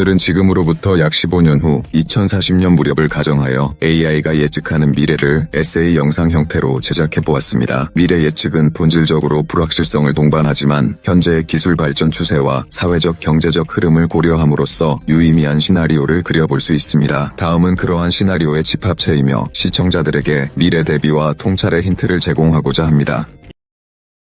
오늘은 지금으로부터 약 15년 후 2040년 무렵을 가정하여 AI가 예측하는 미래를 에세이 영상 형태로 제작해보았습니다. 미래 예측은 본질적으로 불확실성을 동반하지만 현재의 기술 발전 추세와 사회적 경제적 흐름을 고려함으로써 유의미한 시나리오를 그려볼 수 있습니다. 다음은 그러한 시나리오의 집합체이며 시청자들에게 미래 대비와 통찰의 힌트를 제공하고자 합니다.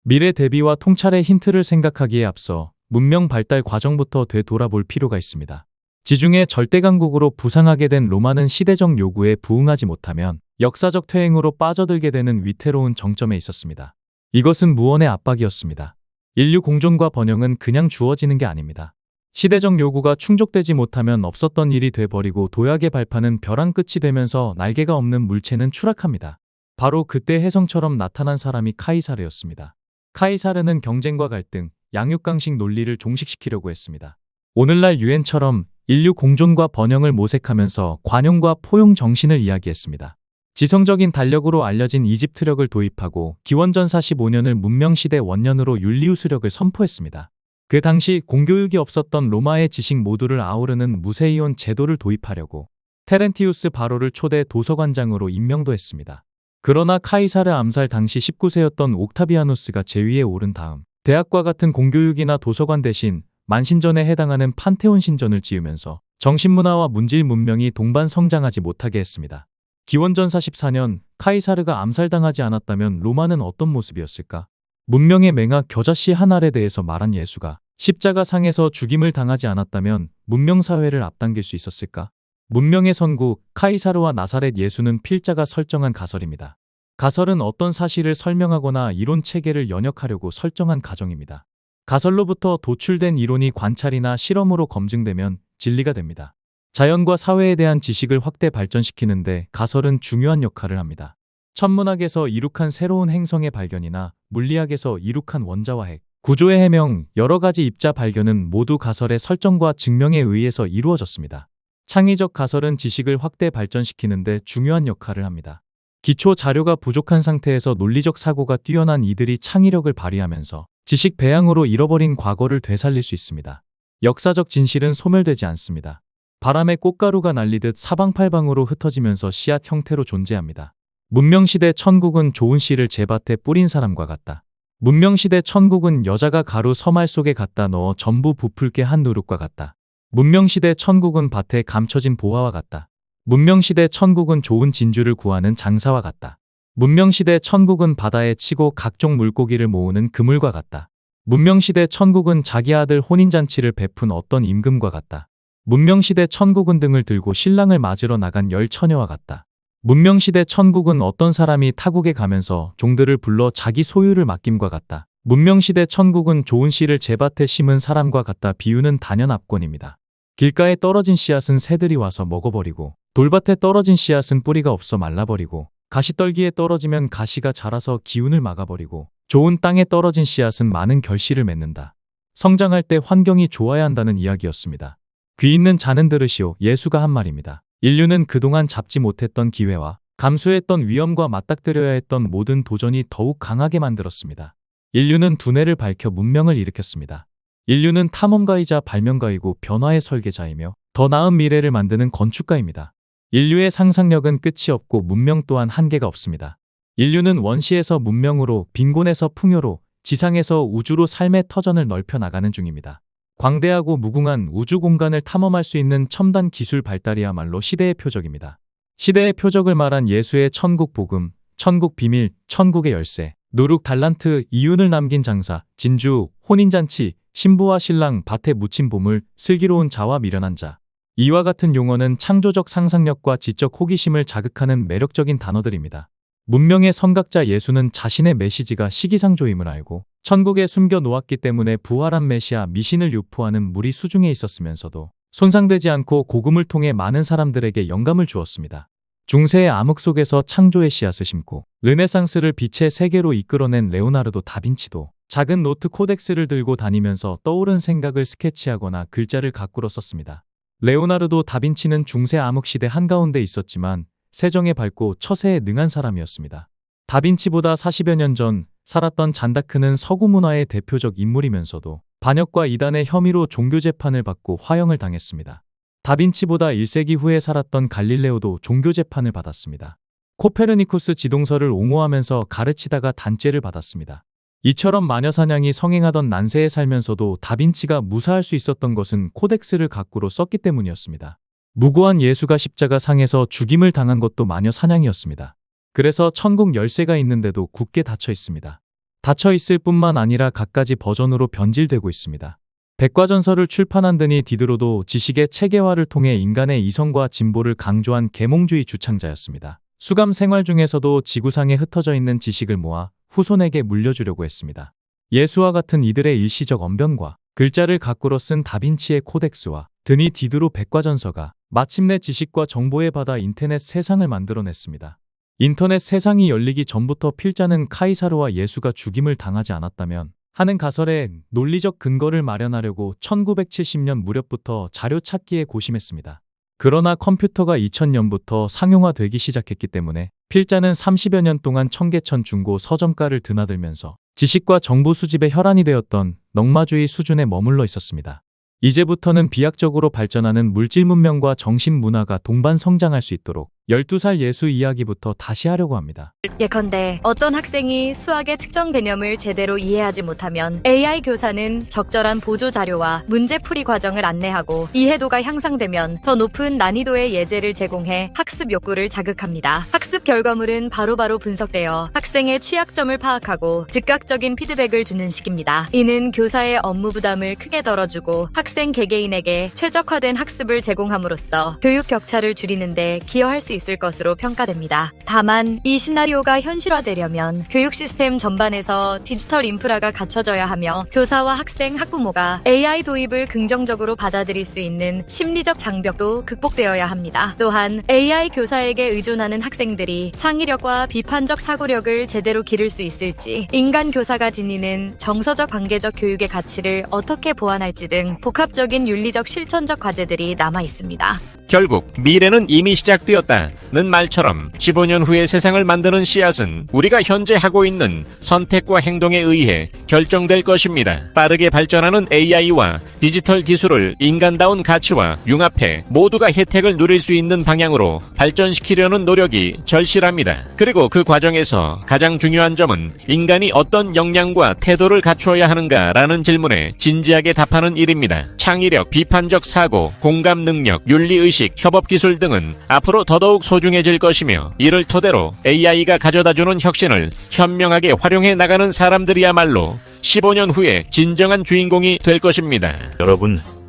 미래 대비와 통찰의 힌트를 생각하기에 앞서 문명 발달 과정부터 되돌아볼 필요가 있습니다. 지중해 절대강국으로 부상하게 된 로마는 시대적 요구에 부응하지 못하면 역사적 퇴행으로 빠져들게 되는 위태로운 정점에 있었습니다. 이것은 무언의 압박이었습니다. 인류 공존과 번영은 그냥 주어지는 게 아닙니다. 시대적 요구가 충족되지 못하면 없었던 일이 돼버리고 도약의 발판은 벼랑 끝이 되면서 날개가 없는 물체는 추락합니다. 바로 그때 혜성처럼 나타난 사람이 카이사르였습니다. 카이사르는 경쟁과 갈등, 양육강식 논리를 종식시키려고 했습니다. 오늘날 유엔처럼 인류 공존과 번영을 모색하면서 관용과 포용 정신을 이야기했습니다. 지성적인 달력으로 알려진 이집트력을 도입하고 기원전 45년을 문명시대 원년으로 율리우스력을 선포했습니다. 그 당시 공교육이 없었던 로마의 지식 모두를 아우르는 무세이온 제도를 도입하려고 테렌티우스 바로를 초대 도서관장으로 임명도 했습니다. 그러나 카이사르 암살 당시 19세였던 옥타비아누스가 제위에 오른 다음 대학과 같은 공교육이나 도서관 대신 만신전에 해당하는 판테온 신전을 지으면서 정신문화와 문질 문명이 동반 성장하지 못하게 했습니다. 기원전 44년 카이사르가 암살당하지 않았다면 로마는 어떤 모습이었을까? 문명의 맹아 겨자씨 한 알에 대해서 말한 예수가 십자가 상에서 죽임을 당하지 않았다면 문명사회를 앞당길 수 있었을까? 문명의 선구 카이사르와 나사렛 예수는 필자가 설정한 가설입니다. 가설은 어떤 사실을 설명하거나 이론 체계를 연역하려고 설정한 가정입니다. 가설로부터 도출된 이론이 관찰이나 실험으로 검증되면 진리가 됩니다. 자연과 사회에 대한 지식을 확대 발전시키는데 가설은 중요한 역할을 합니다. 천문학에서 이룩한 새로운 행성의 발견이나 물리학에서 이룩한 원자와 핵, 구조의 해명, 여러 가지 입자 발견은 모두 가설의 설정과 증명에 의해서 이루어졌습니다. 창의적 가설은 지식을 확대 발전시키는데 중요한 역할을 합니다. 기초 자료가 부족한 상태에서 논리적 사고가 뛰어난 이들이 창의력을 발휘하면서 지식 배양으로 잃어버린 과거를 되살릴 수 있습니다. 역사적 진실은 소멸되지 않습니다. 바람에 꽃가루가 날리듯 사방팔방으로 흩어지면서 씨앗 형태로 존재합니다. 문명시대 천국은 좋은 씨를 제밭에 뿌린 사람과 같다. 문명시대 천국은 여자가 가루 서말 속에 갖다 넣어 전부 부풀게 한 누룩과 같다. 문명시대 천국은 밭에 감춰진 보화와 같다. 문명시대 천국은 좋은 진주를 구하는 장사와 같다. 문명시대 천국은 바다에 치고 각종 물고기를 모으는 그물과 같다. 문명시대 천국은 자기 아들 혼인잔치를 베푼 어떤 임금과 같다. 문명시대 천국은 등을 들고 신랑을 맞으러 나간 열 처녀와 같다. 문명시대 천국은 어떤 사람이 타국에 가면서 종들을 불러 자기 소유를 맡김과 같다. 문명시대 천국은 좋은 씨를 제밭에 심은 사람과 같다. 비유는 단연합권입니다. 길가에 떨어진 씨앗은 새들이 와서 먹어버리고 돌밭에 떨어진 씨앗은 뿌리가 없어 말라버리고 가시떨기에 떨어지면 가시가 자라서 기운을 막아버리고 좋은 땅에 떨어진 씨앗은 많은 결실을 맺는다. 성장할 때 환경이 좋아야 한다는 이야기였습니다. 귀 있는 자는 들으시오. 예수가 한 말입니다. 인류는 그동안 잡지 못했던 기회와 감수했던 위험과 맞닥뜨려야 했던 모든 도전이 더욱 강하게 만들었습니다. 인류는 두뇌를 밝혀 문명을 일으켰습니다. 인류는 탐험가이자 발명가이고 변화의 설계자이며 더 나은 미래를 만드는 건축가입니다. 인류의 상상력은 끝이 없고 문명 또한 한계가 없습니다. 인류는 원시에서 문명으로, 빈곤에서 풍요로, 지상에서 우주로 삶의 터전을 넓혀 나가는 중입니다. 광대하고 무궁한 우주 공간을 탐험할 수 있는 첨단 기술 발달이야말로 시대의 표적입니다. 시대의 표적을 말한 예수의 천국 복음, 천국 비밀, 천국의 열쇠, 누룩 달란트, 이윤을 남긴 장사, 진주, 혼인잔치, 신부와 신랑, 밭에 묻힌 보물, 슬기로운 자와 미련한 자. 이와 같은 용어는 창조적 상상력과 지적 호기심을 자극하는 매력적인 단어들입니다. 문명의 선각자 예수는 자신의 메시지가 시기상조임을 알고 천국에 숨겨 놓았기 때문에 부활한 메시아 미신을 유포하는 무리 수중에 있었으면서도 손상되지 않고 복음을 통해 많은 사람들에게 영감을 주었습니다. 중세의 암흑 속에서 창조의 씨앗을 심고 르네상스를 빛의 세계로 이끌어낸 레오나르도 다빈치도 작은 노트 코덱스를 들고 다니면서 떠오른 생각을 스케치하거나 글자를 가꾸어 썼습니다. 레오나르도 다빈치는 중세 암흑시대 한가운데 있었지만 세정에 밝고 처세에 능한 사람이었습니다. 다빈치보다 40여 년 전 살았던 잔다크는 서구 문화의 대표적 인물이면서도 반역과 이단의 혐의로 종교 재판을 받고 화형을 당했습니다. 다빈치보다 1세기 후에 살았던 갈릴레오도 종교 재판을 받았습니다. 코페르니쿠스 지동설을 옹호하면서 가르치다가 단죄를 받았습니다. 이처럼 마녀사냥이 성행하던 난세에 살면서도 다빈치가 무사할 수 있었던 것은 코덱스를 가꾸로 썼기 때문이었습니다. 무고한 예수가 십자가 상에서 죽임을 당한 것도 마녀사냥이었습니다. 그래서 천국 열쇠가 있는데도 굳게 닫혀 있습니다. 닫혀 있을 뿐만 아니라 갖가지 버전으로 변질되고 있습니다. 백과전서를 출판한 드니 디드로도 지식의 체계화를 통해 인간의 이성과 진보를 강조한 계몽주의 주창자였습니다. 수감 생활 중에서도 지구상에 흩어져 있는 지식을 모아 후손에게 물려주려고 했습니다. 예수와 같은 이들의 일시적 언변과 글자를 가꾸로 쓴 다빈치의 코덱스와 드니 디드로 백과전서가 마침내 지식과 정보의 바다 인터넷 세상을 만들어냈습니다. 인터넷 세상이 열리기 전부터 필자는 카이사르와 예수가 죽임을 당하지 않았다면 하는 가설에 논리적 근거를 마련하려고 1970년 무렵부터 자료 찾기에 고심했습니다. 그러나 컴퓨터가 2000년부터 상용화되기 시작했기 때문에 필자는 30여 년 동안 청계천 중고 서점가를 드나들면서 지식과 정보 수집의 혈안이 되었던 넉마주의 수준에 머물러 있었습니다. 이제부터는 비약적으로 발전하는 물질 문명과 정신 문화가 동반 성장할 수 있도록 12살 예수 이야기부터 다시 하려고 합니다. 예컨대 어떤 학생이 수학의 특정 개념을 제대로 이해하지 못하면 AI 교사는 적절한 보조 자료와 문제풀이 과정을 안내하고 이해도가 향상되면 더 높은 난이도의 예제를 제공해 학습 욕구를 자극합니다. 학습 결과물은 바로바로 분석되어 학생의 취약점을 파악하고 즉각적인 피드백을 주는 식입니다. 이는 교사의 업무 부담을 크게 덜어주고 학생 개개인에게 최적화된 학습을 제공함으로써 교육 격차를 줄이는 데 기여할 수 있을 것으로 평가됩니다. 다만 이 시나리오가 현실화되려면 교육 시스템 전반에서 디지털 인프라가 갖춰져야 하며 교사와 학생, 학부모가 AI 도입을 긍정적으로 받아들일 수 있는 심리적 장벽도 극복되어야 합니다. 또한 AI 교사에게 의존하는 학생들이 창의력과 비판적 사고력을 제대로 기를 수 있을지, 인간 교사가 지니는 정서적 관계적 교육의 가치를 어떻게 보완할지 등 복합적인 윤리적 실천적 과제들이 남아 있습니다. 결국 미래는 이미 시작되었다는 말처럼 15년 후의 세상을 만드는 씨앗은 우리가 현재 하고 있는 선택과 행동에 의해 결정될 것입니다. 빠르게 발전하는 AI와 디지털 기술을 인간다운 가치와 융합해 모두가 혜택을 누릴 수 있는 방향으로 발전시키려는 노력이 절실합니다. 그리고 그 과정에서 가장 중요한 점은 인간이 어떤 역량과 태도를 갖추어야 하는가라는 질문에 진지하게 답하는 일입니다. 창의력, 비판적 사고, 공감 능력, 윤리의식, 협업기술 등은 앞으로 더더욱 소중해질 것이며 이를 토대로 AI가 가져다주는 혁신을 현명하게 활용해 나가는 사람들이야말로 15년 후에 진정한 주인공이 될 것입니다.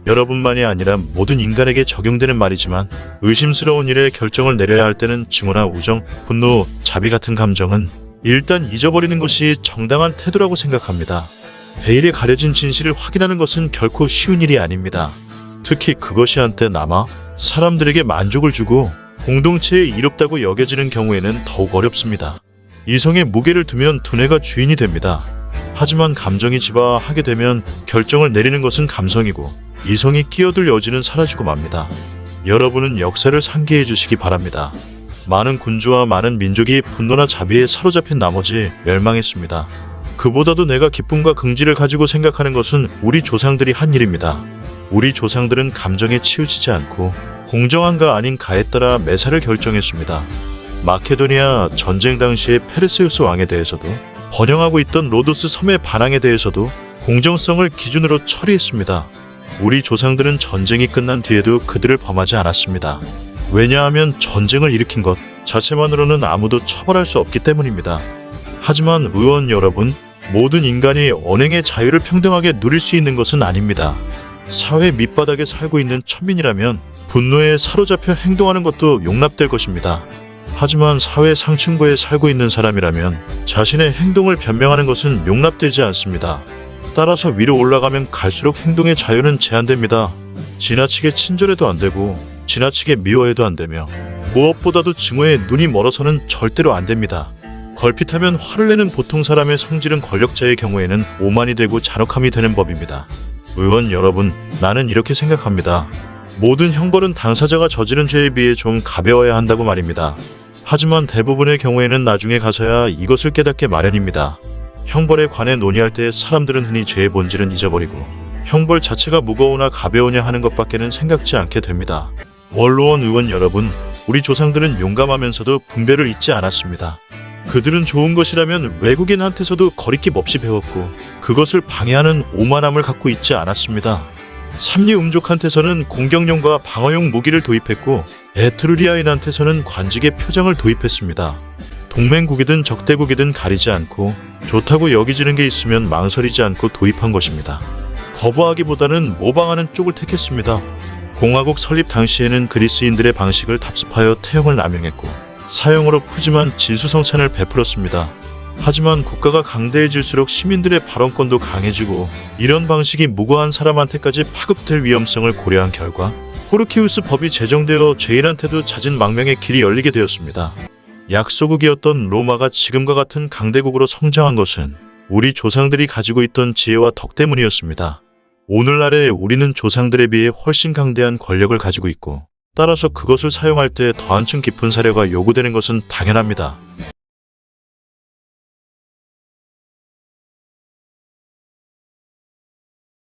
여러분만이 아니라 모든 인간에게 적용되는 말이지만 의심스러운 일에 결정을 내려야 할 때는 증오나 우정, 분노, 자비 같은 감정은 일단 잊어버리는 것이 정당한 태도라고 생각합니다. 베일에 가려진 진실을 확인하는 것은 결코 쉬운 일이 아닙니다. 특히 그것이 한때 남아 사람들에게 만족을 주고 공동체에 이롭다고 여겨지는 경우에는 더욱 어렵습니다. 이성에 무게를 두면 두뇌가 주인이 됩니다. 하지만 감정이 지배하게 되면 결정을 내리는 것은 감성이고 이성이 끼어들 여지는 사라지고 맙니다. 여러분은 역사를 상기해 주시기 바랍니다. 많은 군주와 많은 민족이 분노나 자비에 사로잡힌 나머지 멸망했습니다. 그보다도 내가 기쁨과 긍지를 가지고 생각하는 것은 우리 조상들이 한 일입니다. 우리 조상들은 감정에 치우치지 않고 공정한가 아닌가에 따라 매사를 결정했습니다. 마케도니아 전쟁 당시의 페르세우스 왕에 대해서도 번영하고 있던 로도스 섬의 반항에 대해서도 공정성을 기준으로 처리했습니다. 우리 조상들은 전쟁이 끝난 뒤에도 그들을 범하지 않았습니다. 왜냐하면 전쟁을 일으킨 것 자체만으로는 아무도 처벌할 수 없기 때문입니다. 하지만 의원 여러분, 모든 인간이 언행의 자유를 평등하게 누릴 수 있는 것은 아닙니다. 사회 밑바닥에 살고 있는 천민이라면 분노에 사로잡혀 행동하는 것도 용납될 것입니다. 하지만 사회 상층부에 살고 있는 사람이라면 자신의 행동을 변명하는 것은 용납되지 않습니다. 따라서 위로 올라가면 갈수록 행동의 자유는 제한됩니다. 지나치게 친절해도 안 되고 지나치게 미워해도 안 되며 무엇보다도 증오에 눈이 멀어서는 절대로 안 됩니다. 걸핏하면 화를 내는 보통 사람의 성질은 권력자의 경우에는 오만이 되고 잔혹함이 되는 법입니다. 의원 여러분, 나는 이렇게 생각합니다. 모든 형벌은 당사자가 저지른 죄에 비해 좀 가벼워야 한다고 말입니다. 하지만 대부분의 경우에는 나중에 가서야 이것을 깨닫게 마련입니다. 형벌에 관해 논의할 때 사람들은 흔히 죄의 본질은 잊어버리고 형벌 자체가 무거우나 가벼우냐 하는 것밖에는 생각지 않게 됩니다. 원로원 의원 여러분, 우리 조상들은 용감하면서도 분별을 잊지 않았습니다. 그들은 좋은 것이라면 외국인한테서도 거리낌 없이 배웠고 그것을 방해하는 오만함을 갖고 있지 않았습니다. 삼리움족한테서는 공격용과 방어용 무기를 도입했고 에트루리아인한테서는 관직의 표장을 도입했습니다. 동맹국이든 적대국이든 가리지 않고 좋다고 여기지는 게 있으면 망설이지 않고 도입한 것입니다. 거부하기보다는 모방하는 쪽을 택했습니다. 공화국 설립 당시에는 그리스인들의 방식을 답습하여 태형을 남용했고 사형으로 푸짐한 진수성찬을 베풀었습니다. 하지만 국가가 강대해질수록 시민들의 발언권도 강해지고 이런 방식이 무고한 사람한테까지 파급될 위험성을 고려한 결과 호르키우스 법이 제정되어 죄인한테도 잦은 망명의 길이 열리게 되었습니다. 약소국이었던 로마가 지금과 같은 강대국으로 성장한 것은 우리 조상들이 가지고 있던 지혜와 덕 때문이었습니다. 오늘날의 우리는 조상들에 비해 훨씬 강대한 권력을 가지고 있고 따라서 그것을 사용할 때 더 한층 깊은 사려가 요구되는 것은 당연합니다.